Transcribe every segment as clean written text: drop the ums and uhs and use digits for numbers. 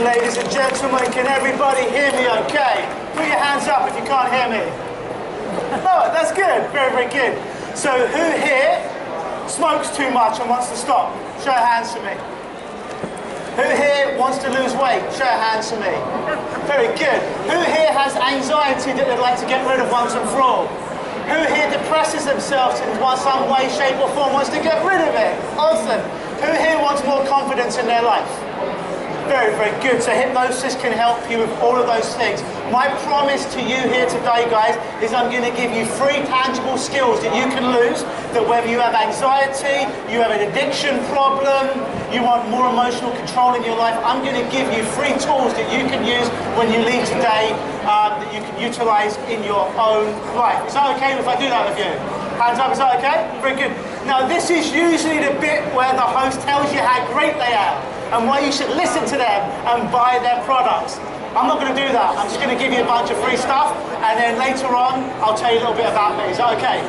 ladies and gentlemen. Can everybody hear me okay? Put your hands up if you can't hear me. Oh, that's good. Very, very good. So who here smokes too much and wants to stop? Show your hands to me. Who here wants to lose weight? Show your hands to me. Very good. Who here has anxiety that they'd like to get rid of once and for all? Who here depresses themselves in some way, shape or form, wants to get rid of it? Awesome. Who here wants more confidence in their life? Very, very good. So hypnosis can help you with all of those things. My promise to you here today, guys, is I'm going to give you 3 tangible skills that you can lose, that whether you have anxiety, you have an addiction problem, you want more emotional control in your life, I'm going to give you 3 tools that you can use when you leave today, that you can utilize in your own life. Is that okay if I do that with you? Hands up, is that okay? Very good. Now this is usually the bit where the host tells you how great they are and why you should listen to them and buy their products. I'm not going to do that. I'm just going to give you a bunch of free stuff, and then later on I'll tell you a little bit about me. Is that okay?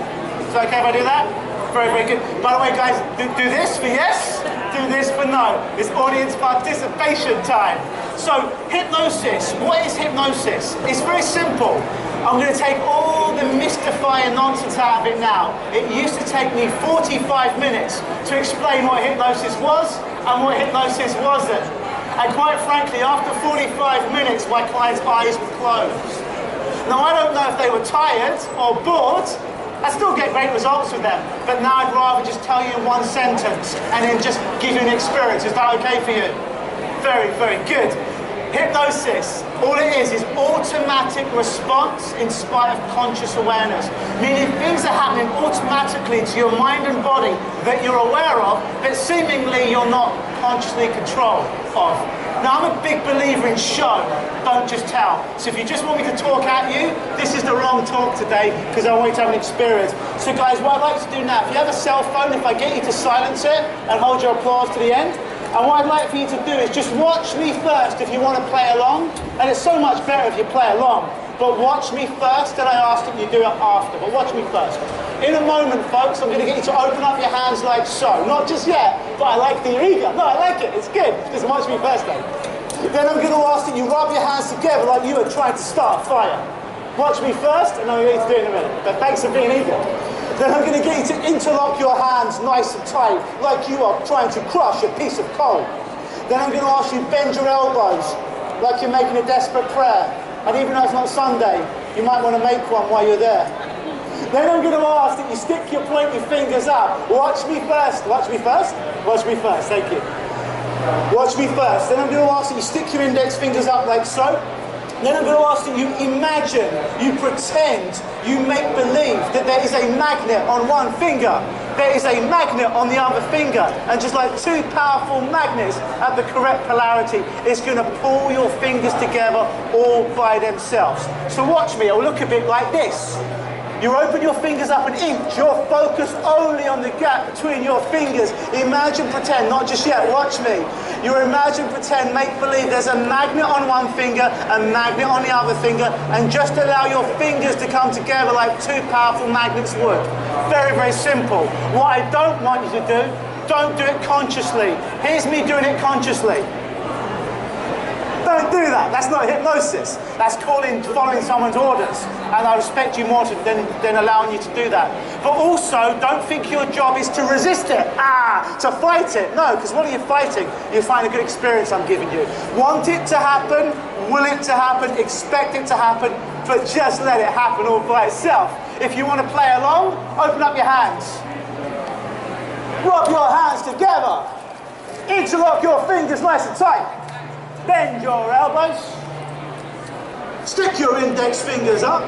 Is that okay if I do that? Very, very good. By the way, guys, do this for yes, do this for no. It's audience participation time. So, hypnosis. What is hypnosis? It's very simple. I'm going to take all the mystifying nonsense out of it now. It used to take me 45 minutes to explain what hypnosis was and what hypnosis wasn't. And quite frankly, after 45 minutes, my clients' eyes were closed. Now, I don't know if they were tired or bored. I still get great results with them, but now I'd rather just tell you in 1 sentence and then just give you an experience. Is that okay for you? Very, very good. Hypnosis, all it is automatic response in spite of conscious awareness. Meaning things are happening automatically to your mind and body that you're aware of, but seemingly you're not consciously in control of. Now I'm a big believer in show, don't just tell. So if you just want me to talk at you, this is the wrong talk today, because I want you to have an experience. So guys, what I'd like to do now, if you have a cell phone, if I get you to silence it and hold your applause to the end, and what I'd like for you to do is just watch me first if you want to play along. And it's so much better if you play along. But watch me first, then I ask that you do it after. But watch me first. In a moment, folks, I'm going to get you to open up your hands like so. Not just yet, but I like the eager. No, I like it. It's good. Just watch me first, though. Then I'm going to ask that you rub your hands together like you are trying to start a fire. Watch me first, and I'm going to get you to do it in a minute. But thanks for being eager. Then I'm going to get you to interlock your hands nice and tight, like you are trying to crush a piece of coal. Then I'm going to ask you to bend your elbows, like you're making a desperate prayer. And even though it's not Sunday, you might want to make one while you're there. Then I'm going to ask that you stick your pointy fingers up. Watch me first. Watch me first. Watch me first. Thank you. Watch me first. Then I'm going to ask that you stick your index fingers up like so. Then I'm going to ask that you imagine, you pretend, you make believe that there is a magnet on one finger, there is a magnet on the other finger, and just like 2 powerful magnets at the correct polarity, it's going to pull your fingers together all by themselves. So watch me, I'll look a bit like this. You open your fingers up an inch, you're focused only on the gap between your fingers. Imagine, pretend, not just yet, watch me. You imagine, pretend, make believe there's a magnet on one finger, a magnet on the other finger, and just allow your fingers to come together like 2 powerful magnets would. Very, very simple. What I don't want you to do, don't do it consciously. Here's me doing it consciously. Don't do that. That's not hypnosis. That's following someone's orders. And I respect you more than allowing you to do that. But also, don't think your job is to resist it. To fight it. No, because what are you fighting? You find a good experience I'm giving you. Want it to happen, will it to happen, expect it to happen, but just let it happen all by itself. If you want to play along, open up your hands. Rub your hands together. Interlock your fingers nice and tight. Bend your elbows, stick your index fingers up,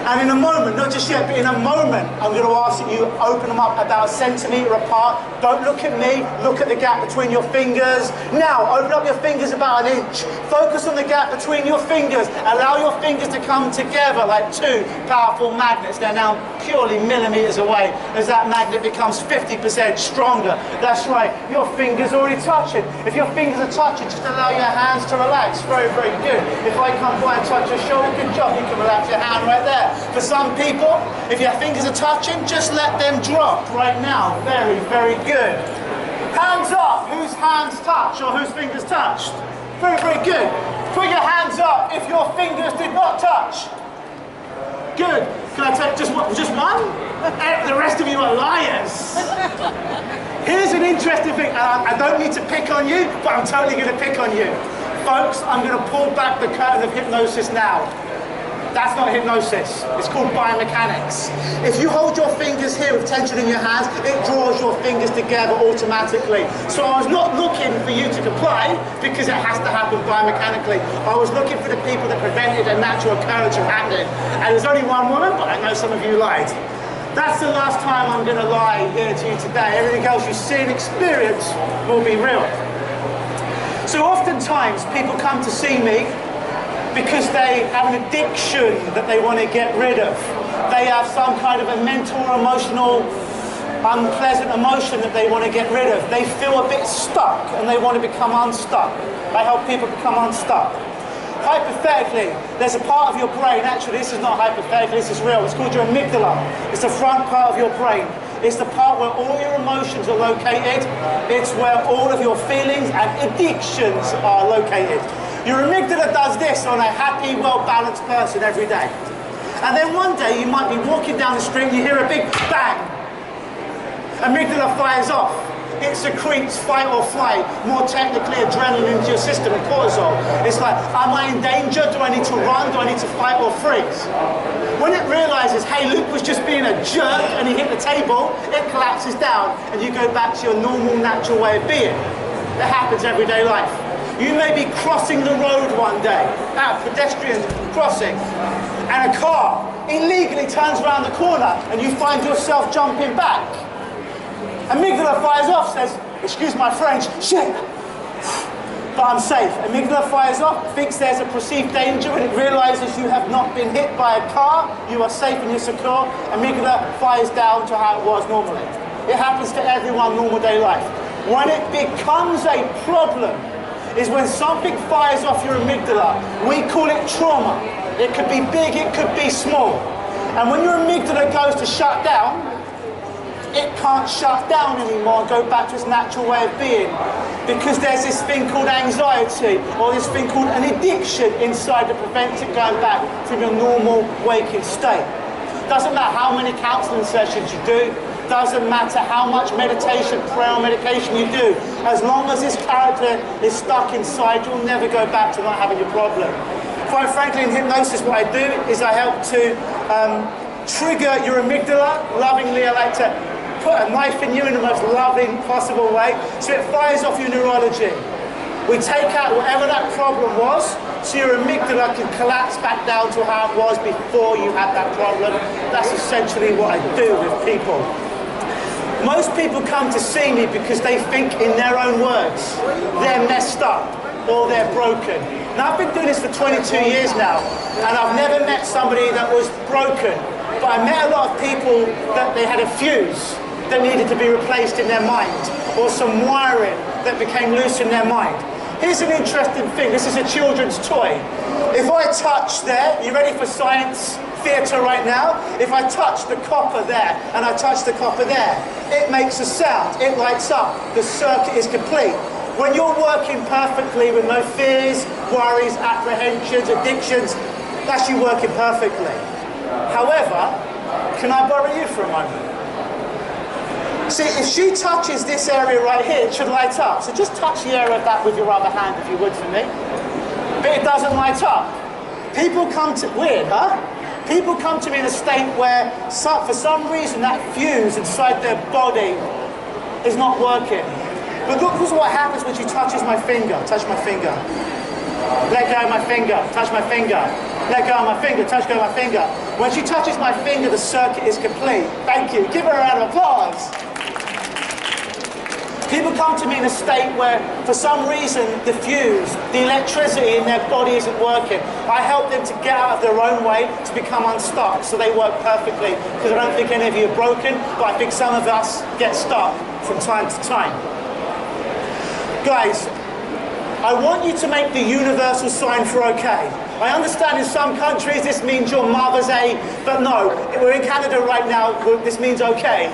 and in a moment, not just yet, but in a moment, I'm going to ask that you open them up about 1 centimetre apart. Don't look at me, look at the gap between your fingers. Now, open up your fingers about 1 inch. Focus on the gap between your fingers. Allow your fingers to come together like 2 powerful magnets. They're now purely millimetres away as that magnet becomes 50% stronger. That's right, your fingers are already touching. If your fingers are touching, just allow your hands to relax. Very, very good. If I come by and touch your shoulder, good job, you can relax your hand right there. For some people, if your fingers are touching, just let them drop right now. Very, very good. Hands up. Whose hands touch or whose fingers touched? Very, very good. Put your hands up if your fingers did not touch. Good. Can I take just one? The rest of you are liars. Here's an interesting thing. I don't need to pick on you, but I'm totally going to pick on you. Folks, I'm going to pull back the curtain of hypnosis now. That's not hypnosis. It's called biomechanics. If you hold your fingers here with tension in your hands, it draws your fingers together automatically. So I was not looking for you to comply because it has to happen biomechanically. I was looking for the people that prevented a natural occurrence from happening. And there's only one woman, but I know some of you lied. That's the last time I'm going to lie here to you today. Everything else you see and experience will be real. So oftentimes people come to see me because they have an addiction that they want to get rid of. They have some kind of a mental or emotional unpleasant emotion that they want to get rid of. They feel a bit stuck and they want to become unstuck. I help people become unstuck. Hypothetically, there's a part of your brain, actually this is not hypothetical, this is real, it's called your amygdala. It's the front part of your brain. It's the part where all your emotions are located. It's where all of your feelings and addictions are located. Your amygdala does this on a happy, well-balanced person every day. And then one day you might be walking down the street and you hear a big bang. Amygdala fires off. It secretes fight or flight, more technically adrenaline into your system and cortisol. It's like, am I in danger? Do I need to run? Do I need to fight or freeze? When it realizes, hey, Luke was just being a jerk and he hit the table, it collapses down and you go back to your normal, natural way of being. It happens everyday life. You may be crossing the road one day, at a pedestrian crossing, and a car illegally turns around the corner and you find yourself jumping back. Amygdala fires off, says, excuse my French, shit, but I'm safe. Amygdala fires off, thinks there's a perceived danger, and it realizes you have not been hit by a car, you are safe and you're secure. Amygdala fires down to how it was normally. It happens to everyone normal day life. When it becomes a problem is when something fires off your amygdala. We call it trauma. It could be big, it could be small. And when your amygdala goes to shut down, it can't shut down anymore and go back to its natural way of being, because there's this thing called anxiety or this thing called an addiction inside that prevents it going back to your normal waking state. Doesn't matter how many counseling sessions you do, doesn't matter how much meditation, prayer or medication you do, as long as this character is stuck inside, you'll never go back to not having your problem. Quite frankly, in hypnosis, what I do is I help to trigger your amygdala. Lovingly, I like to put a knife in you in the most loving possible way, so it fires off your neurology. We take out whatever that problem was, so your amygdala can collapse back down to how it was before you had that problem. That's essentially what I do with people. Most people come to see me because they think in their own words, they're messed up or they're broken. Now I've been doing this for 22 years now, and I've never met somebody that was broken, but I met a lot of people that they had a fuse that needed to be replaced in their mind, or some wiring that became loose in their mind. Here's an interesting thing. This is a children's toy. If I touch there, you ready for science theatre right now? If I touch the copper there, and I touch the copper there, it makes a sound, it lights up, the circuit is complete. When you're working perfectly with no fears, worries, apprehensions, addictions, that's you working perfectly. However, can I borrow you for a moment? See, if she touches this area right here, it should light up. So just touch the area of that with your other hand, if you would, for me. But it doesn't light up. People come to, weird, huh? People come to me in a state where, for some reason, that fuse inside their body is not working. But look what happens when she touches my finger. Touch my finger. Let go of my finger. Touch my finger. Let go of my finger. Touch go of my finger. When she touches my finger, the circuit is complete. Thank you. Give her a round of applause. People come to me in a state where, for some reason, the fuse, the electricity in their body isn't working. I help them to get out of their own way to become unstuck, so they work perfectly. Because I don't think any of you are broken, but I think some of us get stuck from time to time. Guys, I want you to make the universal sign for okay. I understand in some countries this means your mother's a, but no, we're in Canada right now, this means okay.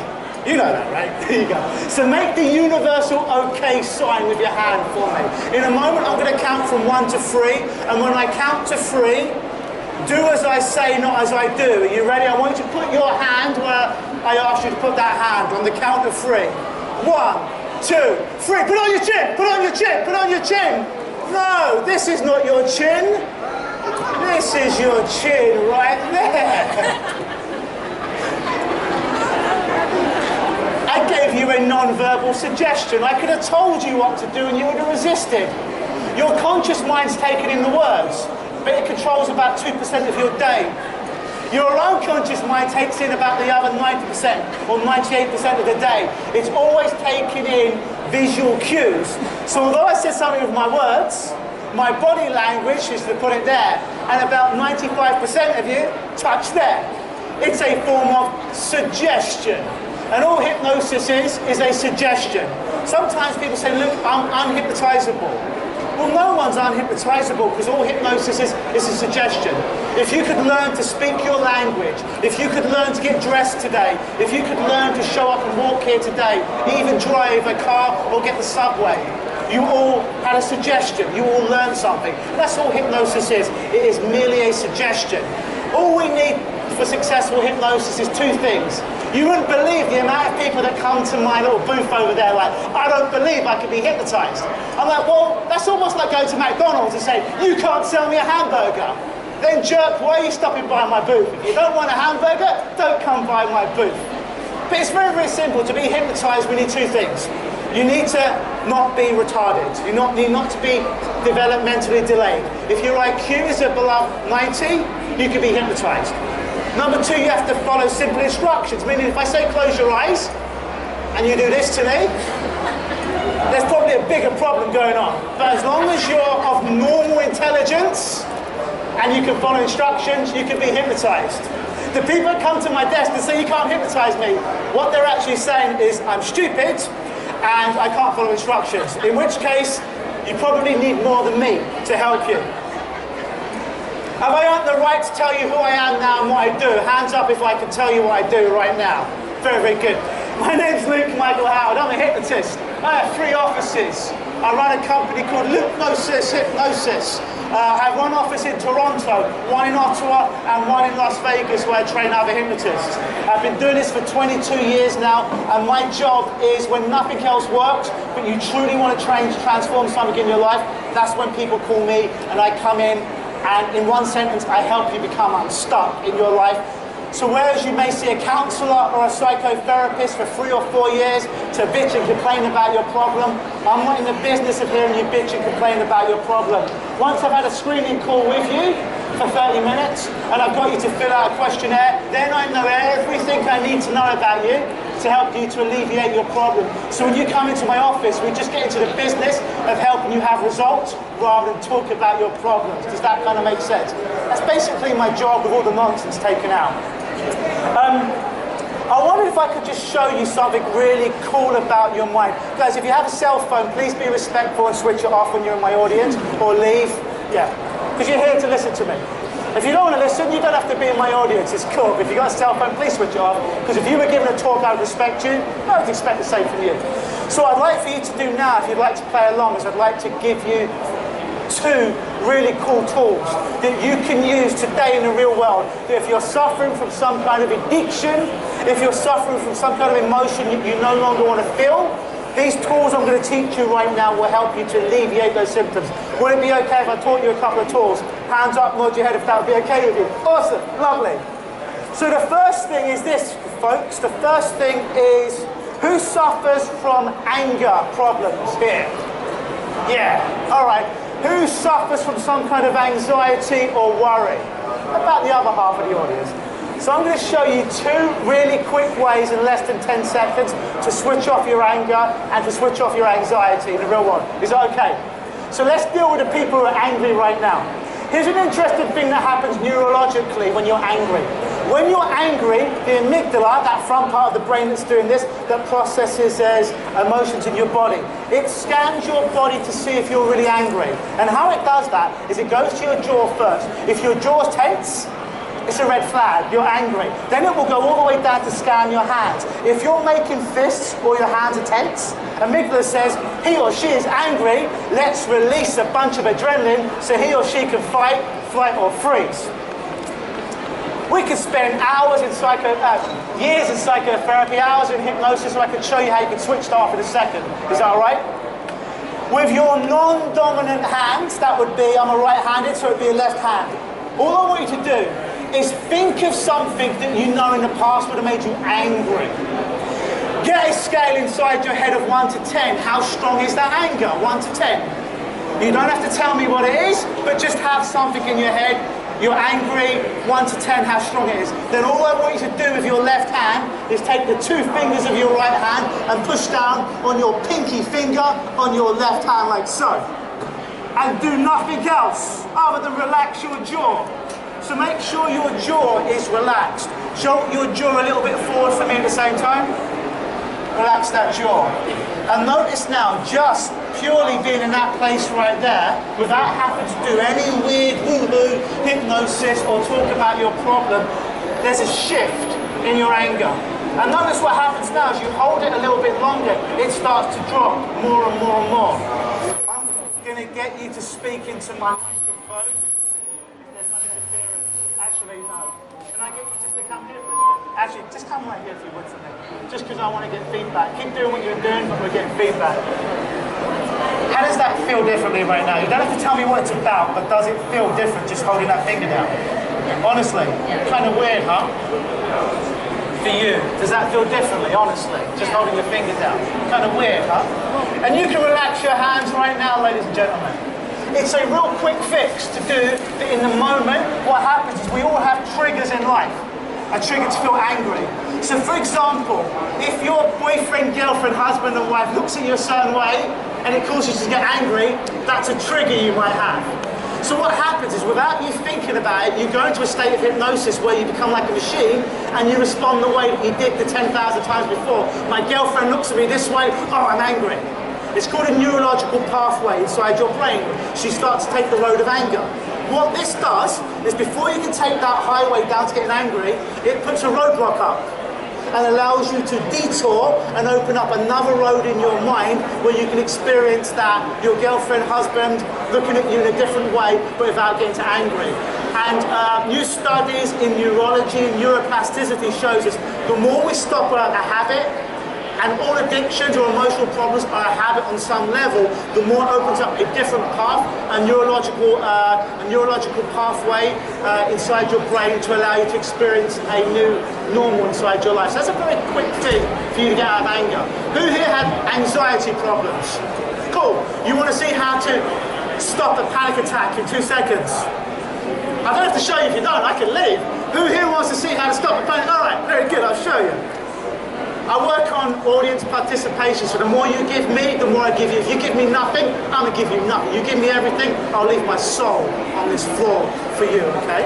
You know that, right? There you go. So make the universal OK sign with your hand for me. In a moment, I'm going to count from 1 to 3. And when I count to 3, do as I say, not as I do. Are you ready? I want you to put your hand where I asked you to put that hand on the count of 3. 1, 2, 3. Put on your chin. Put on your chin. Put on your chin. No, this is not your chin. This is your chin right there. I gave you a non-verbal suggestion. I could have told you what to do and you would have resisted. Your conscious mind's taken in the words, but it controls about 2% of your day. Your own conscious mind takes in about the other 90% or 98% of the day. It's always taking in visual cues. So although I said something with my words, my body language is to put it there, and about 95% of you touch there. It's a form of suggestion. And all hypnosis is a suggestion. Sometimes people say, look, I'm unhypnotizable. Well, no one's unhypnotizable because all hypnosis is a suggestion. If you could learn to speak your language, if you could learn to get dressed today, if you could learn to show up and walk here today, even drive a car or get the subway, you all had a suggestion. You all learned something. That's all hypnosis is. It is merely a suggestion. All we need for successful hypnosis is 2 things. You wouldn't believe the amount of people that come to my little booth over there like, I don't believe I could be hypnotized. I'm like, well, that's almost like going to McDonald's and saying, you can't sell me a hamburger. Then jerk, why are you stopping by my booth? If you don't want a hamburger, don't come by my booth. But it's very, very simple. To be hypnotized, we need 2 things. You need to not be retarded. You need not to be developmentally delayed. If your IQ is below 90, you can be hypnotized. Number 2, you have to follow simple instructions. Meaning, if I say close your eyes, and you do this to me, there's probably a bigger problem going on. But as long as you're of normal intelligence, and you can follow instructions, you can be hypnotized. The people that come to my desk and say, you can't hypnotize me, what they're actually saying is, I'm stupid, and I can't follow instructions. In which case, you probably need more than me to help you. Have I earned the right to tell you who I am now and what I do? Hands up if I can tell you what I do right now. Very, very good. My name's Luke Michael Howard. I'm a hypnotist. I have 3 offices. I run a company called LUKEnosisHypnosis. I have 1 office in Toronto, 1 in Ottawa, and 1 in Las Vegas where I train other hypnotists. I've been doing this for 22 years now, and my job is when nothing else works, but you truly want to transform something in your life, that's when people call me and I come in. And in 1 sentence, I help you become unstuck in your life. So whereas you may see a counselor or a psychotherapist for 3 or 4 years to bitch and complain about your problem, I'm not in the business of hearing you bitch and complain about your problem. Once I've had a screening call with you for 30 minutes, and I've got you to fill out a questionnaire, then I know everything I need to know about you to help you to alleviate your problem. So when you come into my office, we just get into the business of helping you have results rather than talk about your problems. Does that kind of make sense? That's basically my job with all the nonsense taken out. I wondered if I could just show you something really cool about your mind. Guys, if you have a cell phone, please be respectful and switch it off when you're in my audience, or leave. Yeah, because you're here to listen to me. If you don't want to listen, you don't have to be in my audience. It's cool. But if you've got a cell phone, please switch it off. Because if you were given a talk, I would respect you. I would expect the same from you. So what I'd like for you to do now, if you'd like to play along, is I'd like to give you 2 really cool tools that you can use today in the real world. That if you're suffering from some kind of addiction, if you're suffering from some kind of emotion you no longer want to feel, these tools I'm going to teach you right now will help you to alleviate those symptoms. Would it be okay if I taught you a couple of tools? Hands up, nod your head if that would be okay with you. Awesome, lovely. So the first thing is this, folks. The first thing is, who suffers from anger problems here? Yeah, all right. Who suffers from some kind of anxiety or worry? About the other half of the audience. So I'm going to show you 2 really quick ways in less than 10 seconds to switch off your anger and to switch off your anxiety in the real world. Is that okay? So let's deal with the people who are angry right now. Here's an interesting thing that happens neurologically when you're angry. When you're angry, the amygdala, that front part of the brain that's doing this, that processes emotions in your body, it scans your body to see if you're really angry. And how it does that is it goes to your jaw first. If your jaw's tense, it's a red flag, you're angry. Then it will go all the way down to scan your hands. If you're making fists or your hands are tense, amygdala says he or she is angry, let's release a bunch of adrenaline so he or she can fight, flight or freeze. We could spend hours in years in psychotherapy, hours in hypnosis, so I could show you how you can switch it off in a second. Is that all right? With your non-dominant hands, that would be, I'm a right-handed, so it would be a left hand. All I want you to do is think of something that you know in the past would have made you angry. Get a scale inside your head of 1 to 10. How strong is that anger? 1 to 10. You don't have to tell me what it is, but just have something in your head. You're angry, 1 to 10, how strong it is. Then all I want you to do with your left hand is take the 2 fingers of your right hand and push down on your pinky finger on your left hand like so. And do nothing else other than relax your jaw. So make sure your jaw is relaxed. Jolt your jaw a little bit forward for me at the same time. Relax that jaw. And notice now, just purely being in that place right there, without having to do any weird woo-hoo hypnosis or talk about your problem, there's a shift in your anger. And notice what happens now is you hold it a little bit longer, it starts to drop more and more and more. I'm going to get you to speak into my microphone. There's no interference. Actually, no. Can I get you just to come here for a second? Actually, just come right here if you would to me. Just because I want to get feedback. Keep doing what you're doing, but we're getting feedback. How does that feel differently right now? You don't have to tell me what it's about, but does it feel different just holding that finger down? Honestly, kind of weird, huh? For you, does that feel differently, honestly? Just holding your finger down. Kind of weird, huh? And you can relax your hands right now, ladies and gentlemen. It's a real quick fix to do that in the moment. What happens is we all have triggers in life. A trigger to feel angry. So for example, if your boyfriend, girlfriend, husband and wife looks at you a certain way and it causes you to get angry, that's a trigger you might have. So what happens is without you thinking about it, you go into a state of hypnosis where you become like a machine and you respond the way that you did the 10,000 times before. My girlfriend looks at me this way, oh, I'm angry. It's called a neurological pathway inside your brain. She starts to take the road of anger. What this does is before you can take that highway down to getting angry, it puts a roadblock up and allows you to detour and open up another road in your mind where you can experience that your girlfriend, husband looking at you in a different way but without getting to angry. And new studies in neurology and neuroplasticity shows us the more we stop a habit, and all addictions or emotional problems are a habit on some level, the more it opens up a different path, a neurological pathway inside your brain to allow you to experience a new normal inside your life. So that's a very quick thing for you to get out of anger. Who here had anxiety problems? Cool. You want to see how to stop a panic attack in 2 seconds? I don't have to show you if you don't, I can leave. Who here wants to see how to stop a panic? All right, very good, I'll show you. I work on audience participation, so the more you give me, the more I give you. If you give me nothing, I'm going to give you nothing. You give me everything, I'll leave my soul on this floor for you, okay?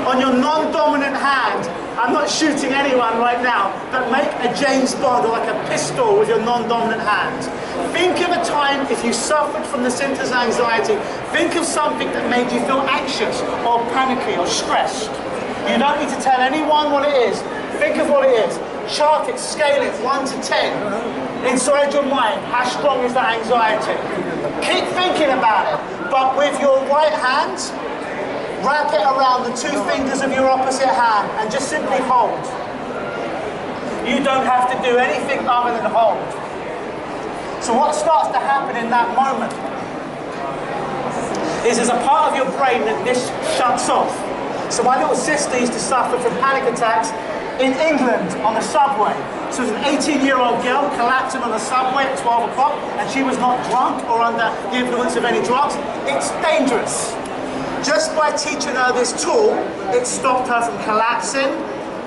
On your non-dominant hand, I'm not shooting anyone right now, but make a James Bond or like a pistol with your non-dominant hand. Think of a time if you suffered from the symptoms of anxiety, think of something that made you feel anxious or panicky or stressed. You don't need to tell anyone what it is. Think of what it is. Chart it, scale it, 1 to 10. Inside your mind, how strong is that anxiety? Keep thinking about it, but with your right hand, wrap it around the 2 fingers of your opposite hand and just simply hold. You don't have to do anything other than hold. So what starts to happen in that moment is there's a part of your brain that this shuts off. So my little sister used to suffer from panic attacks in England on the subway. So it was an 18-year-old girl collapsing on the subway at 12 o'clock and she was not drunk or under the influence of any drugs. It's dangerous. Just by teaching her this tool, it stopped her from collapsing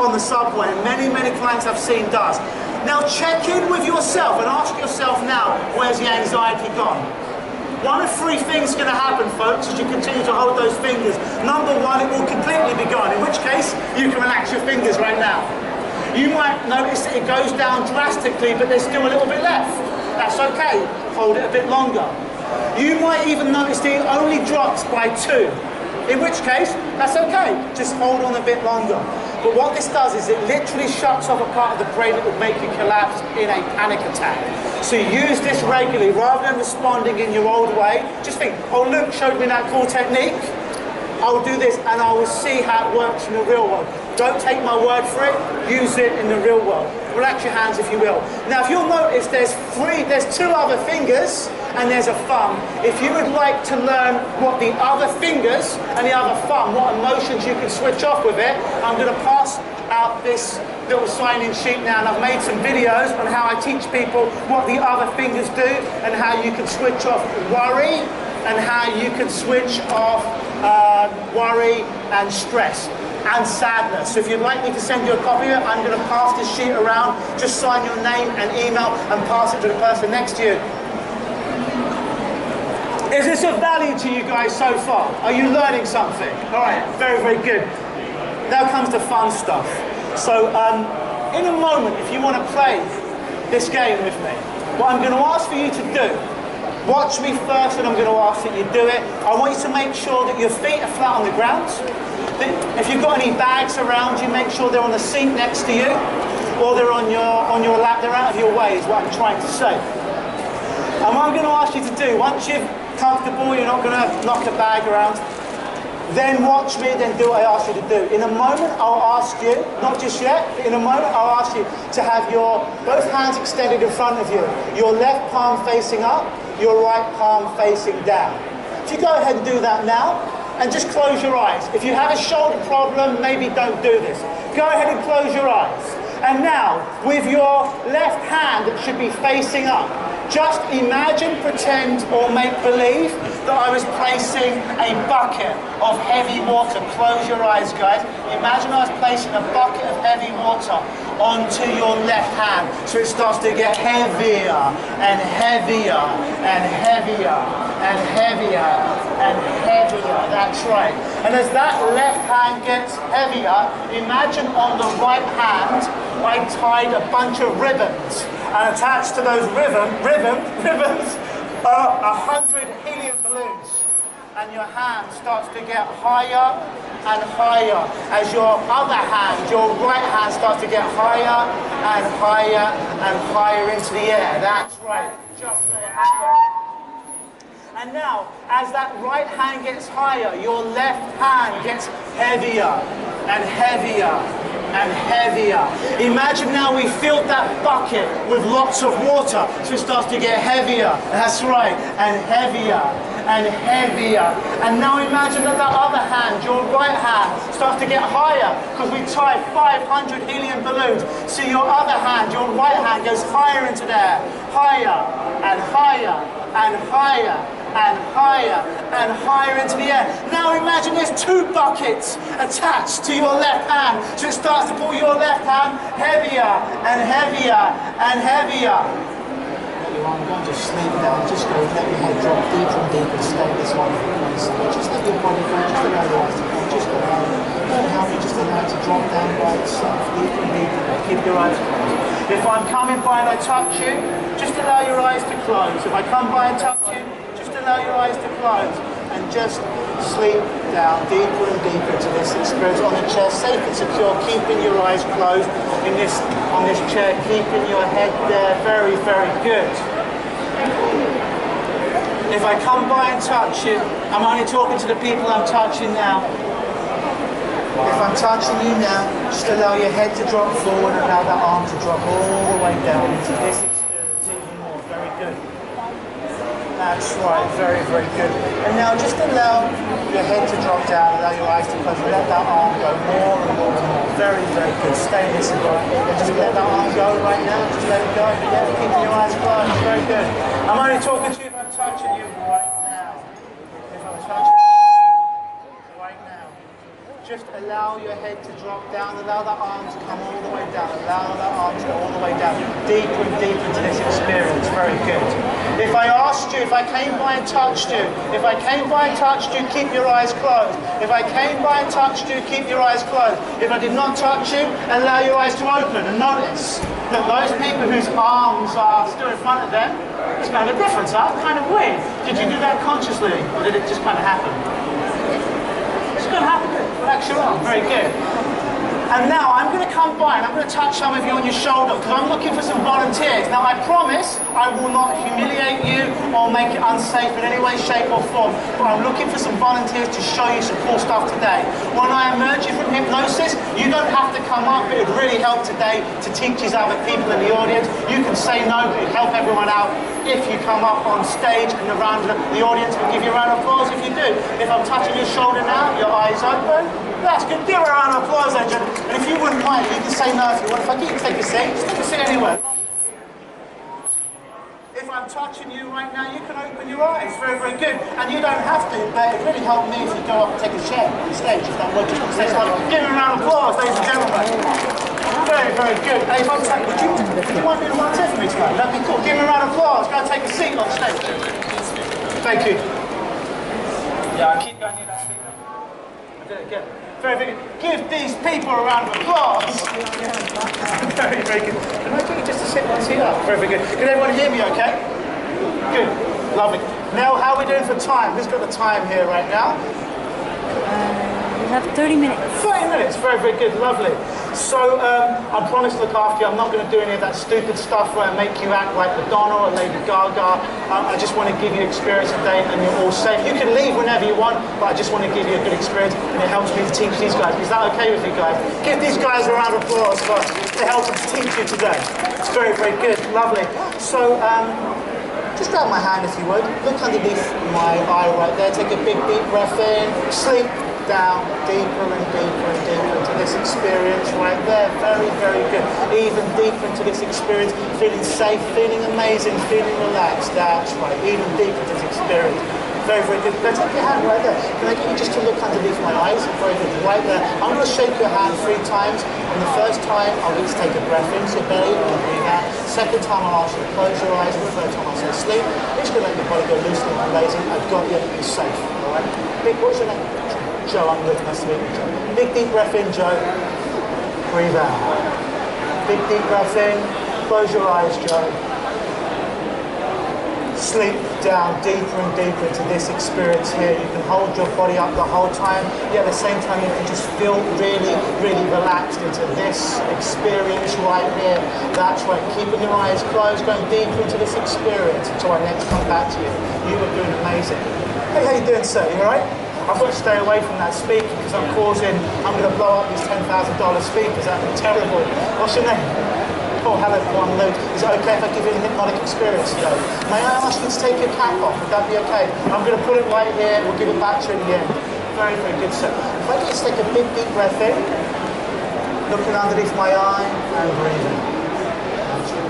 on the subway. And many, many clients I've seen does. Now check in with yourself and ask yourself now, where's the anxiety gone? 1 of 3 things are going to happen, folks, as you continue to hold those fingers. Number 1, it will completely be gone, in which case you can relax your fingers right now. You might notice that it goes down drastically, but there's still a little bit left. That's okay. Hold it a bit longer. You might even notice that it only drops by 2. In which case, that's okay. Just hold on a bit longer. But what this does is it literally shuts off a part of the brain that would make you collapse in a panic attack. So use this regularly rather than responding in your old way. Just think, oh, Luke showed me that cool technique. I'll do this and I will see how it works in the real world. Don't take my word for it, use it in the real world. Relax your hands if you will. Now if you'll notice there's two other fingers and there's a thumb. If you would like to learn what the other fingers and the other thumb, what emotions you can switch off with it, I'm going to pass out this little sign-in sheet now, and I've made some videos on how I teach people what the other fingers do and how you can switch off worry and how you can switch off worry and stress and sadness. So if you'd like me to send you a copy of it, I'm going to pass this sheet around. Just sign your name and email and pass it to the person next to you. Is this of value to you guys so far? Are you learning something? All right, very, very good. Now comes the fun stuff. So in a moment, if you want to play this game with me, what I'm going to ask for you to do, watch me first and I'm going to ask that you do it. I want you to make sure that your feet are flat on the ground. If you've got any bags around you, make sure they're on the seat next to you or they're on your lap, they're out of your way is what I'm trying to say. And what I'm going to ask you to do, once you're comfortable, you're not going to knock the bag around, then watch me, then do what I ask you to do. In a moment, I'll ask you, not just yet, but in a moment, I'll ask you to have your both hands extended in front of you, your left palm facing up, your right palm facing down. If you go ahead and do that now, and just close your eyes. If you have a shoulder problem, maybe don't do this. Go ahead and close your eyes. And now, with your left hand that should be facing up, just imagine, pretend, or make believe that I was placing a bucket of heavy water. Close your eyes, guys. Imagine I was placing a bucket of heavy water onto your left hand. So it starts to get heavier and heavier and heavier and heavier and heavier. That's right. And as that left hand gets heavier, imagine on the right hand, I tied a bunch of ribbons. And attached to those ribbons are 100 helium balloons. And your hand starts to get higher and higher as your other hand, your right hand, starts to get higher and higher and higher into the air. That's right. Just let it happen. And now, as that right hand gets higher, your left hand gets heavier and heavier and heavier. Imagine now we filled that bucket with lots of water, so it starts to get heavier. That's right, and heavier and heavier. And now imagine that other hand, your right hand, starts to get higher because we tied 500 helium balloons. So your other hand, your right hand, goes higher into there, higher and higher and higher and higher and higher into the air. Now imagine there's two buckets attached to your left hand, so it starts to pull your left hand heavier and heavier and heavier. Let your arm go, just sleep down, just go, let your head drop deeper and deeper, stay this one. Just let your body go, just allow your eyes to go, just go down. Don't help you, just allow it to drop down by itself, deeper and deeper. Keep your eyes closed. If I'm coming by and I touch you, just allow your eyes to close. If I come by and touch you, allow your eyes to close and just sleep down deeper and deeper to this experience on the chair, safe and secure, keeping your eyes closed on this chair, keeping your head there. Very, very good. If I come by and touch you, I'm only talking to the people I'm touching now. If I'm touching you now, just allow your head to drop forward and allow that arm to drop all the way down into this experience even more. Very good. That's right, very, very good. And now just allow your head to drop down, allow your eyes to close, and let that arm go more and more and more. Very, very good. Stay in this environment. And just let that arm go right now. Just let it go. Yeah, keeping your eyes closed. Very good. I'm only talking to you if I'm touching you right now. If I'm touching you right now. Just allow your head to drop down, allow that arm to come all the way down, allow that arm to go all the way down, deeper and deeper into this experience. Very good. If I asked you, if I came by and touched you, if I came by and touched you, keep your eyes closed. If I came by and touched you, keep your eyes closed. If I did not touch you, allow your eyes to open. And notice that those people whose arms are still in front of them, it's kind of a difference, huh? Kind of weird. Did you do that consciously, or did it just kind of happen? Very good. If I touch you, if I came by and touched you, if I came by and touched you, keep your eyes closed. If I came by and touched you, keep your eyes closed. If I did not touch you, allow your eyes to open. And notice that those people whose arms are still in front of them, it's kind of a difference, huh? Kind of weird. Did you do that consciously, or did it just kind of happen? relax your arm. Very good. And now I'm going to come by and I'm going to touch some of you on your shoulder because I'm looking for some volunteers. Now I promise I will not humiliate you or make it unsafe in any way, shape or form, but I'm looking for some volunteers to show you some cool stuff today. When I emerge you from hypnosis, you don't have to come up. It would really help today to teach these other people in the audience. You can say no, but it would help everyone out if you come up on stage and around the audience will give you a round of applause if you do. If I'm touching your shoulder now, your eyes open. That's good. Give a round of applause, Adrian. And if you wouldn't mind, you can say no if you want. If I get you to take a seat, just take a seat anywhere. If I'm touching you right now, you can open your eyes. Very, very good. And you don't have to, but it really helped me if you go up and take a chair on stage. If that works on stage. Give me a round of applause, ladies and gentlemen. Very, very good. Hey, if I'm taking, would you want to be the volunteer for me tonight? That'd be cool. Give me a round of applause. Go and take a seat on stage. Thank you. Yeah, I keep going near that speaker. I did it again. Very, very good. Give these people a round of applause. Very, very good. Can I get you just to sit one seat up? Very, very good. Can everyone hear me okay? Good. Lovely. Now, how are we doing for time? Who's got the time here right now? We have 30 minutes. 30 minutes. Very, very good. Lovely. So, I promise to look after you. I'm not going to do any of that stupid stuff where I make you act like Madonna or Lady Gaga. I just want to give you experience today and you're all safe. You can leave whenever you want, but I just want to give you a good experience and it helps me to teach these guys. Is that okay with you guys? Give these guys a round of applause for helping to teach you today. It's very, very good. Lovely. So, just grab my hand if you would. Look underneath my eye right there. Take a big deep breath in. Sleep down deeper and deeper and deeper into this experience right there. Very, very good. Even deeper into this experience. Feeling safe, feeling amazing, feeling relaxed. That's right. Even deeper into this experience. Very, very good. Now take your hand right there. Can I get you just to look underneath my eyes? Very good. Right there. I'm going to shake your hand 3 times. And the first time, I'll get you to take a breath into your belly and breathe out. Second time, I'll ask you to close your eyes. And the third time, I'll say sleep. I'm just going to let your body go loose and amazing. I've got you. You're safe. All right? Big, what's your name? Joe. I'm good. Nice to meet you, Joe. Big, deep breath in, Joe. Breathe out. Big, deep breath in. Close your eyes, Joe. Sleep down deeper and deeper into this experience here. You can hold your body up the whole time, yet at the same time you can just feel really, really relaxed into this experience right here. That's right, keeping your eyes closed, going deeper into this experience until I next come back to you. You are doing amazing. Hey, how you doing, sir? You all right? I've got to stay away from that speaker because I'm going to blow up these $10,000 speakers. That'd be terrible. What's your name? Oh, hello, I'm Luke. Is it okay if I give you a hypnotic experience today? May I ask you to take your cap off? Would that be okay? I'm going to put it right here. We'll give it back to you in the end. Very, very good, sir. If I get you to take a big, deep breath in, looking underneath my eye, and breathing.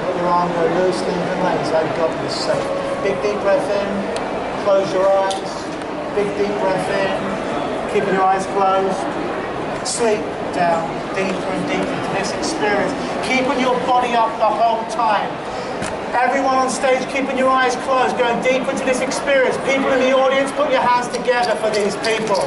Let your arm go loose, leave the legs. I've got this. So, big, deep breath in. Close your eyes. Big, deep breath in. Keeping your eyes closed. Sleep down deeper and deeper into this experience. Keeping your body up the whole time. Everyone on stage keeping your eyes closed, going deeper into this experience. People in the audience, put your hands together for these people.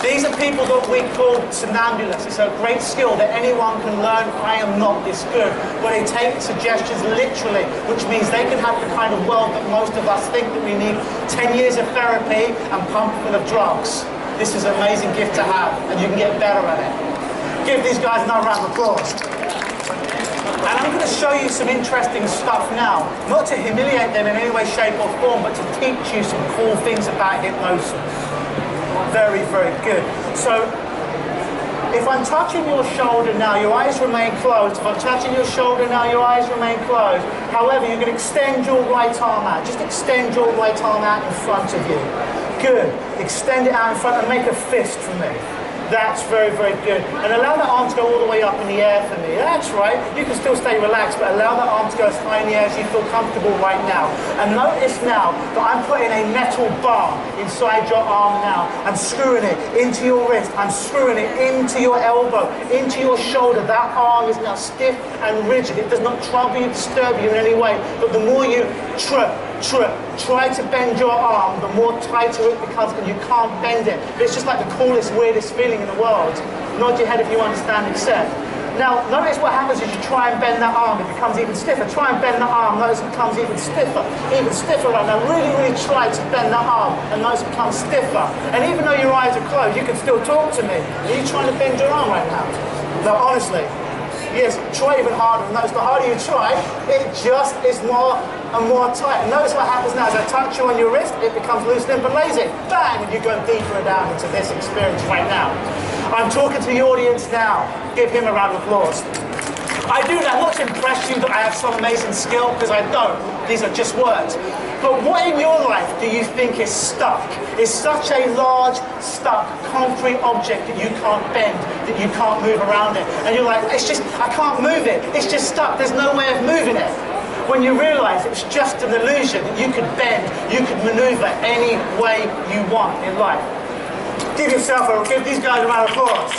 These are people that we call somnambulists. It's a great skill that anyone can learn. I am not this good. But they take suggestions literally, which means they can have the kind of world that most of us think that we need 10 years of therapy and pump full of drugs. This is an amazing gift to have, and you can get better at it. Give these guys another round of applause. And I'm going to show you some interesting stuff now, not to humiliate them in any way, shape or form, but to teach you some cool things about hypnosis. Very, very good. So, if I'm touching your shoulder now, your eyes remain closed. If I'm touching your shoulder now, your eyes remain closed. However, you can extend your right arm out. Just extend your right arm out in front of you. Good. Extend it out in front and make a fist for me. That's very, very good. And allow that arm to go all the way up in the air for me. That's right. You can still stay relaxed, but allow that arm to go as high in the air as you feel comfortable right now. And notice now that I'm putting a metal bar inside your arm now. I'm screwing it into your wrist. I'm screwing it into your elbow, into your shoulder. That arm is now stiff and rigid. It does not trouble you, disturb you in any way. But the more you try to bend your arm, the more tighter it becomes and you can't bend it. It's just like the coolest, weirdest feeling in the world. Nod your head if you understand, accept. Now, notice what happens is you try and bend that arm, it becomes even stiffer. Try and bend that arm, notice it becomes even stiffer right now. Really, really try to bend that arm, and notice it becomes stiffer. And even though your eyes are closed, you can still talk to me. Are you trying to bend your arm right now? No, honestly. Yes, try even harder. And notice the harder you try, it just is more and more tight. And notice what happens now. As I touch you on your wrist, it becomes loose, limp, and lazy. Bang! And you go deeper down into this experience right now. I'm talking to the audience now. Give him a round of applause. I do that not to impress you that I have some amazing skill, because I don't. These are just words. But what in your life do you think is stuck? Is such a large, stuck, concrete object that you can't bend, that you can't move around it. And you're like, it's just, I can't move it. It's just stuck. There's no way of moving it. When you realize it's just an illusion that you could bend, you could maneuver any way you want in life. Give these guys a round of applause.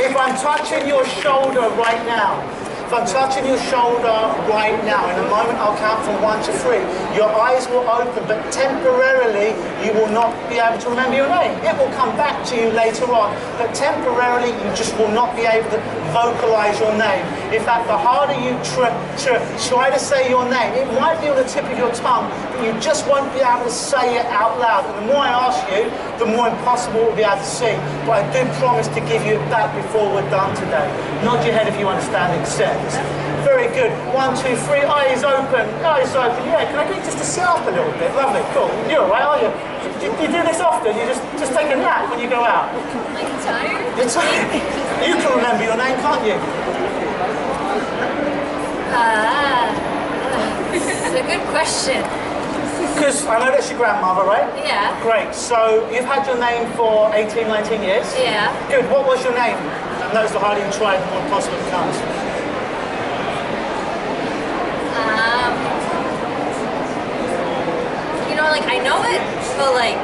If I'm touching your shoulder right now, if I'm touching your shoulder right now, in a moment I'll count from 1 to 3. Your eyes will open, but temporarily you will not be able to remember your name. It will come back to you later on, but temporarily you just will not be able to vocalize your name. In fact, the harder you try to say your name, it might be on the tip of your tongue, but you just won't be able to say it out loud. And the more I ask you, the more impossible we'll be able to see. But I do promise to give you it back before we're done today. Nod your head if you understand and accept. Very good. 1, 2, 3. Eyes open. Eyes open. Yeah. Can I get just to sit up a little bit? Lovely. Cool. You're all right, are you? You do this often. You just take a nap when you go out. Like tired? You're tired. You can remember your name, can't you? It's a good question. Because I know that's your grandmother, right? Yeah. Great. So you've had your name for 18, 19 years? Yeah. Good. What was your name? Notice the harder you try, the more possible it becomes. You know, like, I know it, but like,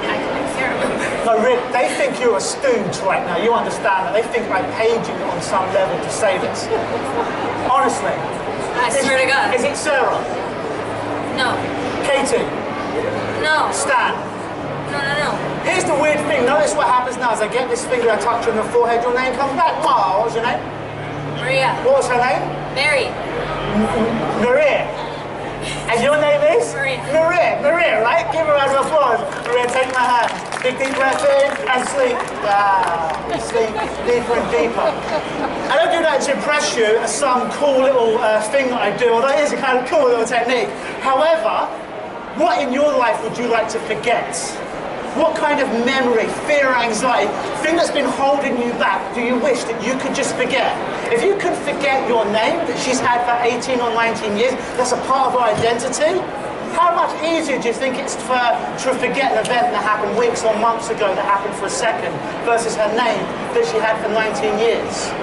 I can't remember. No, really, they think you're a stooge right now. You understand that. They think I paid you on some level to say this. Honestly. I swear to God. Is it Sarah? No. Katie? No. Stan? No. Here's the weird thing. Notice what happens now. As I get this finger, I touch you on the forehead, your name comes back. Oh, what was your name? Maria. What was her name? Mary. Maria. And your name is? Maria. Maria, right? Give her a round of applause. Maria, take my hand. Big deep breath in and sleep. Sleep deeper and deeper. I don't do that to impress you as some cool little thing that I do, although it is a kind of cool little technique. However, what in your life would you like to forget? What kind of memory, fear, anxiety, thing that's been holding you back do you wish that you could just forget? If you could forget your name that she's had for 18 or 19 years, that's a part of her identity, how much easier do you think it's for her to forget an event that happened weeks or months ago that happened for a second versus her name that she had for 19 years?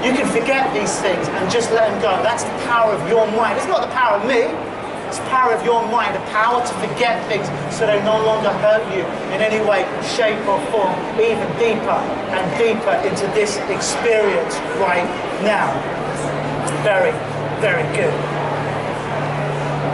You can forget these things and just let them go. That's the power of your mind. It's not the power of me. It's the power of your mind, the power to forget things so they no longer hurt you in any way, shape or form, even deeper and deeper into this experience right now. Very, very good.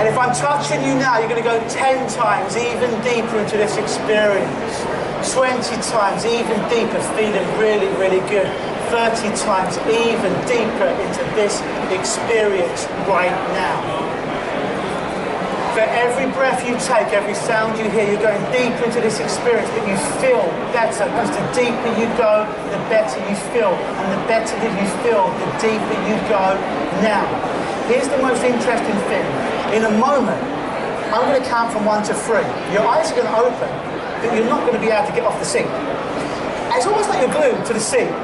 And if I'm touching you now, you're going to go 10 times even deeper into this experience. 20 times even deeper, feeling really, really good. 30 times even deeper into this experience right now. For every breath you take, every sound you hear, you're going deeper into this experience, but you feel better, because the deeper you go, the better you feel. And the better that you feel, the deeper you go now. Here's the most interesting thing. In a moment, I'm going to count from 1 to 3. Your eyes are going to open, but you're not going to be able to get off the seat. It's almost like you're glued to the seat.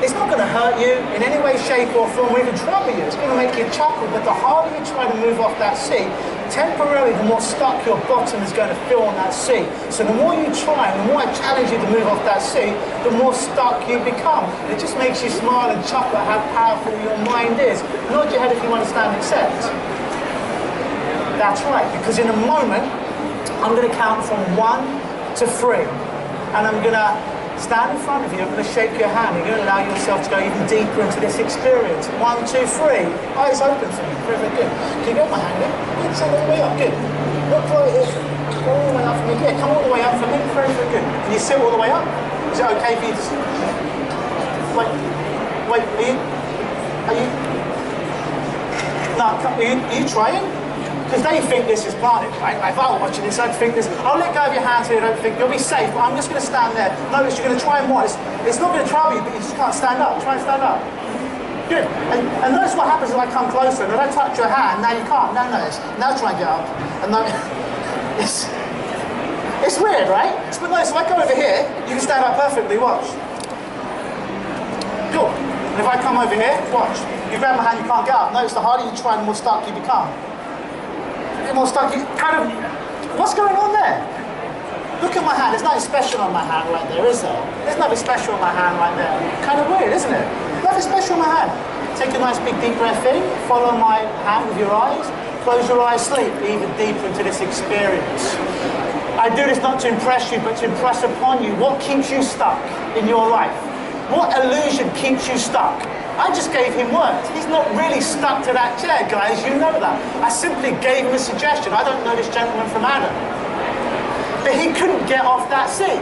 It's not going to hurt you in any way, shape or form, or even trouble you. It's going to make you chuckle, but the harder you try to move off that seat, temporarily the more stuck your bottom is going to feel on that seat. So the more you try, and the more I challenge you to move off that seat, the more stuck you become. And it just makes you smile and chuckle at how powerful your mind is. Nod your head if you understand and accept. That's right, because in a moment, I'm going to count from 1 to 3. And I'm going to stand in front of you, I'm going to shake your hand. You're going to allow yourself to go even deeper into this experience. 1, 2, 3. Eyes open for me. Very, very good. Can you get my hand in? Good. Stand all the way up. Good. Look right here. All the way up for me. Yeah, come all the way up for me. Very, very good. Can you sit all the way up? Is it okay for you to Wait, are you, no, are you trying? Because they think this is planted, right? Like, if I'm watching this, I'd think this. I'll let go of your hands here, don't think, you'll be safe, but I'm just going to stand there. Notice you're going to try and watch. It's not going to trouble you, but you just can't stand up. Try and stand up. Good. And notice what happens if I come closer, and if I touch your hand, now you can't. Now notice. Now try and get up. And now, it's weird, right? But notice if I come over here, you can stand up perfectly, watch. Cool. And if I come over here, watch. You grab my hand, you can't get up. Notice the harder you try, the more stuck you become. The more stuck you kind of, what's going on there? Look at my hand, there's nothing special on my hand right there, is there? There's nothing special on my hand right there. Kind of weird, isn't it? Nothing special on my hand. Take a nice big deep breath in, follow my hand with your eyes, close your eyes, sleep even deeper into this experience. I do this not to impress you, but to impress upon you what keeps you stuck in your life. What illusion keeps you stuck? I just gave him words. He's not really stuck to that chair, guys, you know that. I simply gave him a suggestion. I don't know this gentleman from Adam. But he couldn't get off that seat.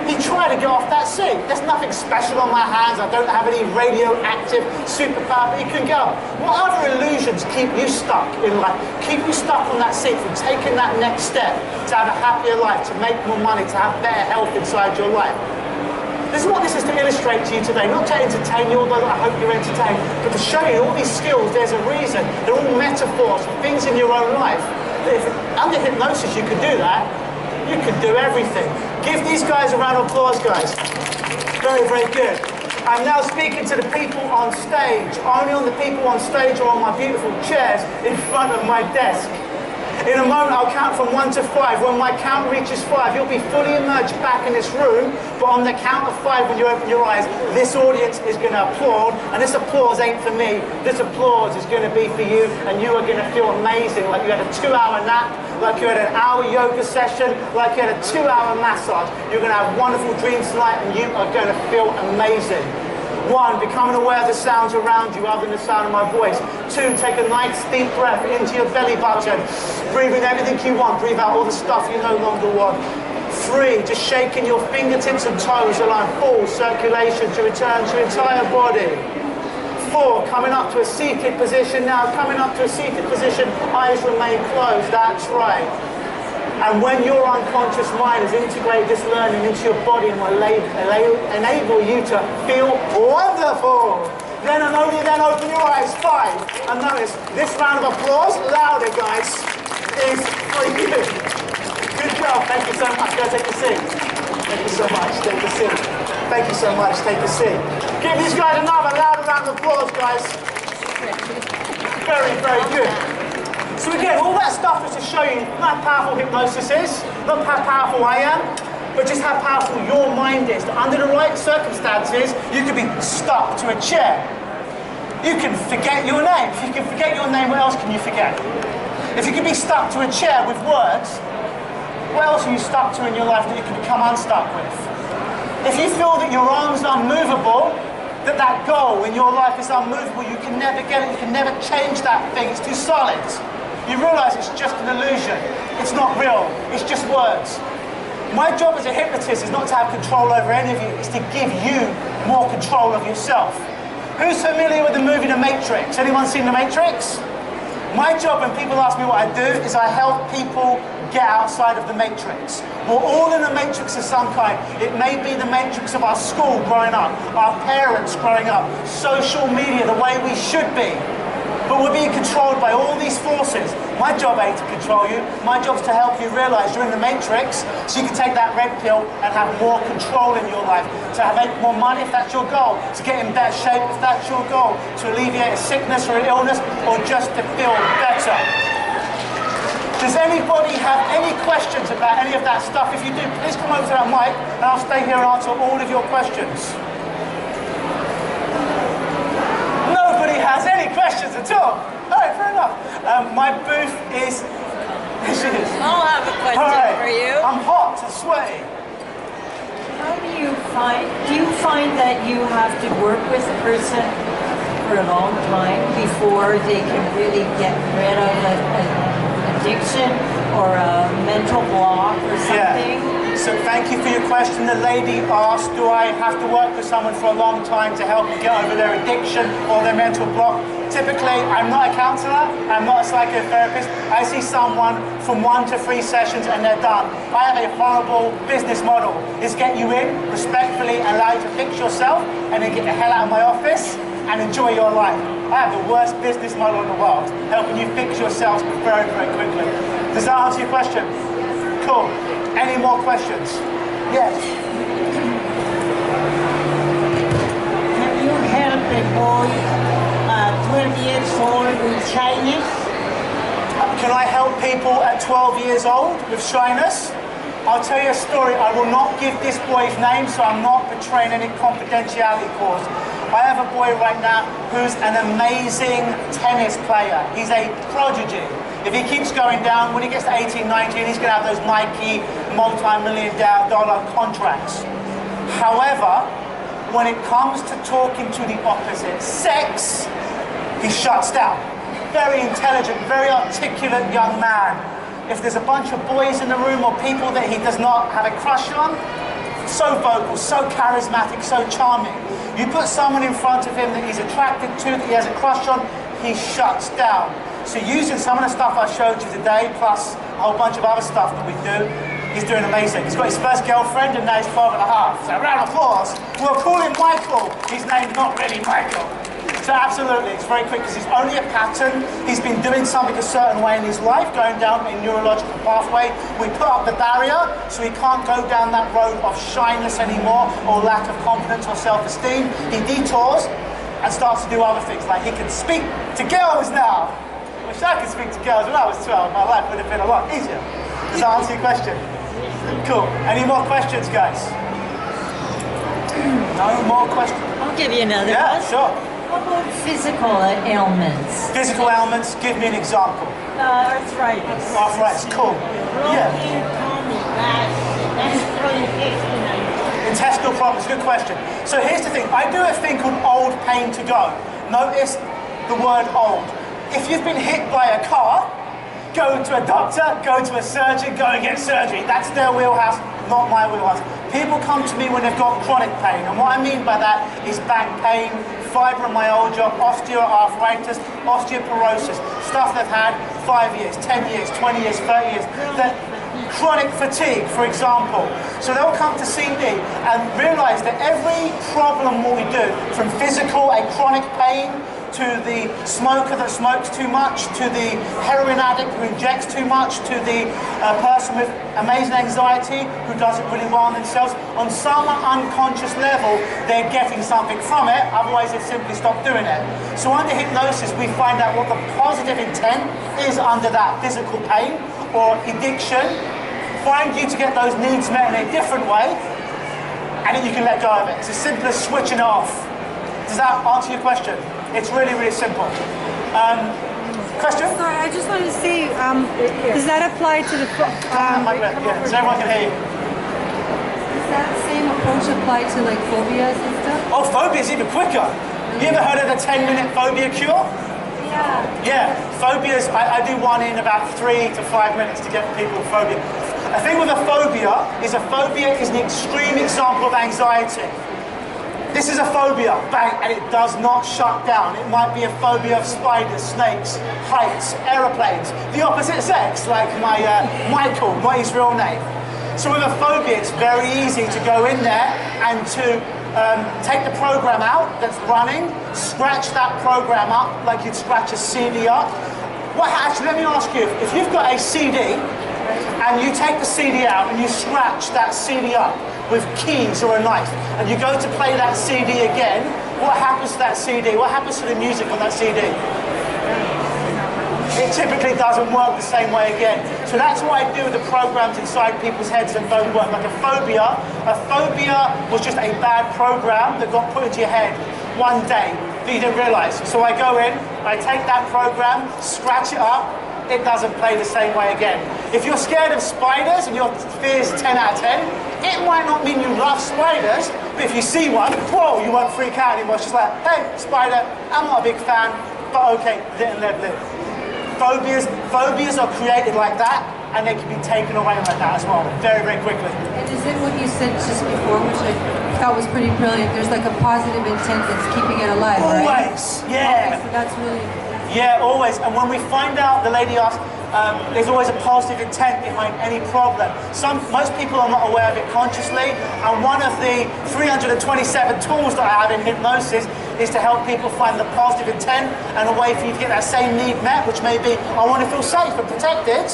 He tried to get off that seat. There's nothing special on my hands. I don't have any radioactive superpower, but he couldn't get off. What other illusions keep you stuck in life? Keep you stuck on that seat from taking that next step to have a happier life, to make more money, to have better health inside your life? This is what this is to illustrate to you today, not to entertain you, although I hope you're entertained, but to show you all these skills, there's a reason. They're all metaphors for things in your own life. If under hypnosis you could do that, you could do everything. Give these guys a round of applause, guys. Very, very good. I'm now speaking to the people on stage. Only on the people on stage or on my beautiful chairs in front of my desk. In a moment, I'll count from 1 to 5. When my count reaches 5, you'll be fully immersed back in this room. But on the count of 5, when you open your eyes, this audience is going to applaud. And this applause ain't for me. This applause is going to be for you. And you are going to feel amazing, like you had a 2-hour nap, like you had an hour yoga session, like you had a 2-hour massage. You're going to have wonderful dreams tonight, and you are going to feel amazing. 1, becoming aware of the sounds around you other than the sound of my voice. 2, take a nice deep breath into your belly button. Breathe in everything you want. Breathe out all the stuff you no longer want. 3, just shaking your fingertips and toes, allowing full circulation to return to your entire body. 4, coming up to a seated position now. Coming up to a seated position, eyes remain closed. That's right. And when your unconscious mind has integrated this learning into your body and will enable you to feel wonderful, then and only then open your eyes. 5. And notice, this round of applause, louder guys, is for you. Good job, thank you so much. Go take a seat. Thank you so much, take a seat. Thank you so much, take a seat. Give these guys another louder round of applause, guys. Very, very good. So again, all that stuff is to show you not how powerful hypnosis is, not how powerful I am, but just how powerful your mind is. That under the right circumstances, you could be stuck to a chair. You can forget your name. If you can forget your name, what else can you forget? If you can be stuck to a chair with words, what else are you stuck to in your life that you can become unstuck with? If you feel that your arms are unmovable, that goal in your life is unmovable, you can never get it, you can never change that thing, it's too solid. You realize it's just an illusion. It's not real. It's just words. My job as a hypnotist is not to have control over any of you. It's to give you more control of yourself. Who's familiar with the movie The Matrix? Anyone seen The Matrix? My job when people ask me what I do is I help people get outside of the matrix. We're all in a matrix of some kind. It may be the matrix of our school growing up, our parents growing up, social media, the way we should be. But we're being controlled by all these forces. My job ain't to control you. My job is to help you realize you're in the matrix so you can take that red pill and have more control in your life. To make more money if that's your goal. To get in better shape if that's your goal. To alleviate a sickness or an illness or just to feel better. Does anybody have any questions about any of that stuff? If you do, please come over to that mic and I'll stay here and answer all of your questions. Nobody has any questions at all. All right, fair enough. My booth is... I'll have a question for you. I'm hot and sweaty. How do you find that you have to work with a person for a long time before they can really get rid of an addiction or a mental block or something? Yeah. So thank you for your question. The lady asked, do I have to work with someone for a long time to help them get over their addiction or their mental block? Typically, I'm not a counselor, I'm not a psychotherapist. I see someone from 1 to 3 sessions and they're done. I have a horrible business model. Is get you in, respectfully allow you to fix yourself, and then get the hell out of my office and enjoy your life. I have the worst business model in the world, helping you fix yourselves very, very quickly. Does that answer your question? Cool. Any more questions? Yes. Have you helped a boy 12 years old with shyness? Can I help people at 12 years old with shyness? I'll tell you a story. I will not give this boy's name, so I'm not betraying any confidentiality clause. I have a boy right now who's an amazing tennis player. He's a prodigy. If he keeps going down, when he gets to 18, 19, he's going to have those Nike multi-million-dollar contracts. However, when it comes to talking to the opposite sex, he shuts down. Very intelligent, very articulate young man. If there's a bunch of boys in the room or people that he does not have a crush on, so vocal, so charismatic, so charming. You put someone in front of him that he's attracted to, that he has a crush on, he shuts down. So using some of the stuff I showed you today, plus a whole bunch of other stuff that we do, he's doing amazing. He's got his first girlfriend and now he's 12 and a half. So round of applause. We'll call him Michael. His name's not really Michael. So absolutely, it's very quick because it's only a pattern. He's been doing something a certain way in his life, going down a neurological pathway. We put up the barrier so he can't go down that road of shyness anymore or lack of confidence or self-esteem. He detours and starts to do other things, like he can speak to girls now. I wish I could speak to girls when I was 12. My life would have been a lot easier. Does that answer your question? Cool. Any more questions, guys? No more questions? I'll give you another Yeah, one. sure. How about physical ailments? Physical ailments, give me an example. Arthritis. Arthritis, cool. Yeah. Intestinal problems, good question. So here's the thing, I do a thing called old pain to go. Notice the word old. If you've been hit by a car, go to a doctor, go to a surgeon, go and get surgery. That's their wheelhouse, not my wheelhouse. People come to me when they've got chronic pain, and what I mean by that is back pain, fibromyalgia, osteoarthritis, osteoporosis, stuff they've had 5 years, 10 years, 20 years, 30 years. That chronic fatigue, for example. So they'll come to see me and realise that every problem what we do, from physical, a chronic pain, to the smoker that smokes too much, to the heroin addict who injects too much, to the person with amazing anxiety who does it really well on themselves, on some unconscious level, they're getting something from it, otherwise they simply stop doing it. So under hypnosis, we find out what the positive intent is under that physical pain or addiction, find you to get those needs met in a different way, and then you can let go of it. It's as simple as switching it off. Does that answer your question? It's really, really simple. Question? Sorry, I just wanted to say, does that apply to the... yeah, so everyone can hear you. Does that same approach apply to like phobias and stuff? Oh, phobia's even quicker. You ever heard of the 10-minute phobia cure? Yeah. Yeah, phobias, I do one in about 3 to 5 minutes to get people with phobia. The thing with a phobia is an extreme example of anxiety. This is a phobia, bang, and it does not shut down. It might be a phobia of spiders, snakes, heights, aeroplanes, the opposite sex, like my Michael, not his real name. So with a phobia, it's very easy to go in there and to take the program out that's running, scratch that program up like you'd scratch a CD up. Actually, let me ask you, if you've got a CD and you take the CD out and you scratch that CD up with keys or a knife, and you go to play that CD again, what happens to that CD? What happens to the music on that CD? It typically doesn't work the same way again. So that's what I do with the programs inside people's heads that don't work. Like a phobia was just a bad program that got put into your head one day that you didn't realise. So I go in, I take that program, scratch it up, it doesn't play the same way again. If you're scared of spiders and your fear is 10 out of 10, it might not mean you love spiders, but if you see one, whoa, you won't freak out anymore. It's just like, hey, spider, I'm not a big fan, but okay, live and let live. Phobias are created like that, and they can be taken away like that as well, very, very quickly. And is it what you said just before, which I thought was pretty brilliant? There's like a positive intent that's keeping it alive, right? Always, yeah. Okay, so that's really... Yeah, always. And when we find out, the lady asked, there's always a positive intent behind any problem. Most people are not aware of it consciously, and one of the 327 tools that I have in hypnosis is to help people find the positive intent and a way for you to get that same need met, which may be, I want to feel safe and protected,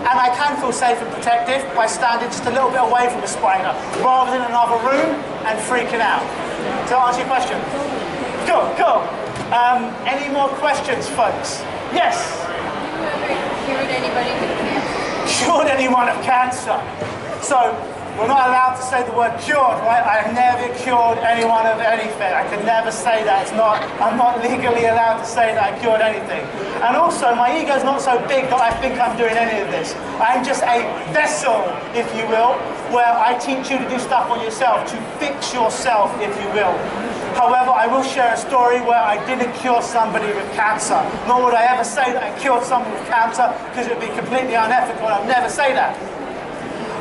and I can feel safe and protected by standing just a little bit away from the spider, rather than another room and freaking out. Does that answer your question? Cool, cool. Any more questions, folks? Yes? Cured anybody with cancer? Cured anyone of cancer. So, we're not allowed to say the word cured, right? I have never cured anyone of anything. I can never say that. I'm not legally allowed to say that I cured anything. And also, my ego's not so big that I think I'm doing any of this. I'm just a vessel, if you will, where I teach you to do stuff on yourself, to fix yourself, if you will. However, I will share a story where I didn't cure somebody with cancer. Nor would I ever say that I cured someone with cancer, because it would be completely unethical, and I'd never say that.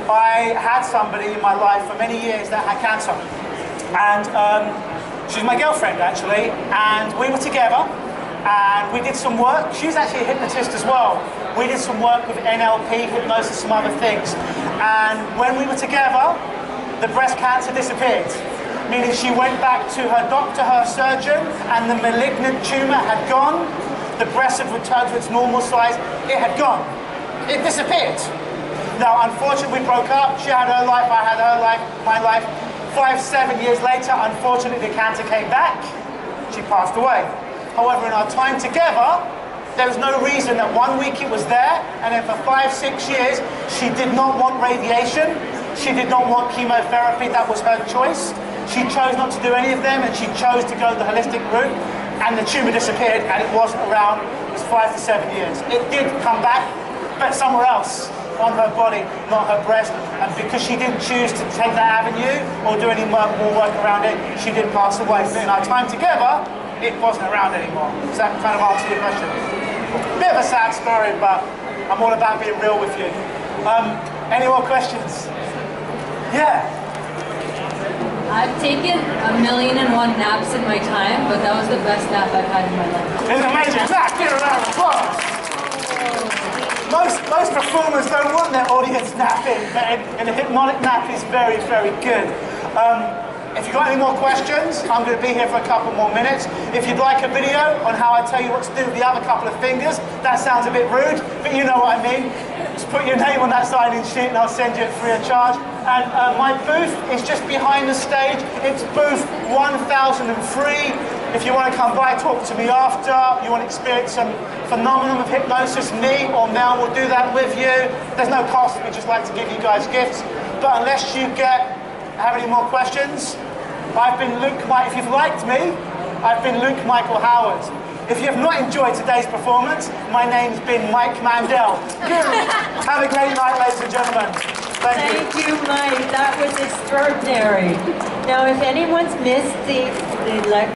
I had somebody in my life for many years that had cancer. And she's my girlfriend, actually. And we were together, and we did some work. She's actually a hypnotist as well. We did some work with NLP, hypnosis, some other things. And when we were together, the breast cancer disappeared. Meaning she went back to her doctor, her surgeon, and the malignant tumor had gone. The breast had returned to its normal size. It had gone. It disappeared. Now, unfortunately, we broke up. She had her life, I had her life, my life. 5-7 years later, unfortunately, the cancer came back. She passed away. However, in our time together, there was no reason that 1 week it was there, and then for 5-6 years, she did not want radiation. She did not want chemotherapy. That was her choice. She chose not to do any of them, and she chose to go the holistic route, and the tumor disappeared, and it wasn't around. It was 5 to 7 years. It did come back, but somewhere else on her body, not her breast, and because she didn't choose to take that avenue or do any more work around it, she did pass away. But in our time together, it wasn't around anymore. Does that kind of answer your question? Bit of a sad story, but I'm all about being real with you. Any more questions? Yeah. I've taken 1,000,001 naps in my time, but that was the best nap I've had in my life. It's amazing. Zach, give a round of applause. Most performers don't want their audience napping, but in a hypnotic nap is very, very good. If you've got any more questions, I'm going to be here for a couple more minutes. If you'd like a video on how I tell you what to do with the other couple of fingers, that sounds a bit rude, but you know what I mean. Just put your name on that sign-in sheet and I'll send you it free of charge. And my booth is just behind the stage. It's booth 1003. If you want to come by, talk to me after. You want to experience some phenomenon of hypnosis, me or Mel will do that with you. There's no cost, we just like to give you guys gifts. But unless you have any more questions, I've been Luke, if you've liked me, I've been Luke Michael Howard. If you have not enjoyed today's performance, my name's been Mike Mandel. Have a great night, ladies and gentlemen. Thank you. Thank you, Mike. That was extraordinary. Now, if anyone's missed the lecture,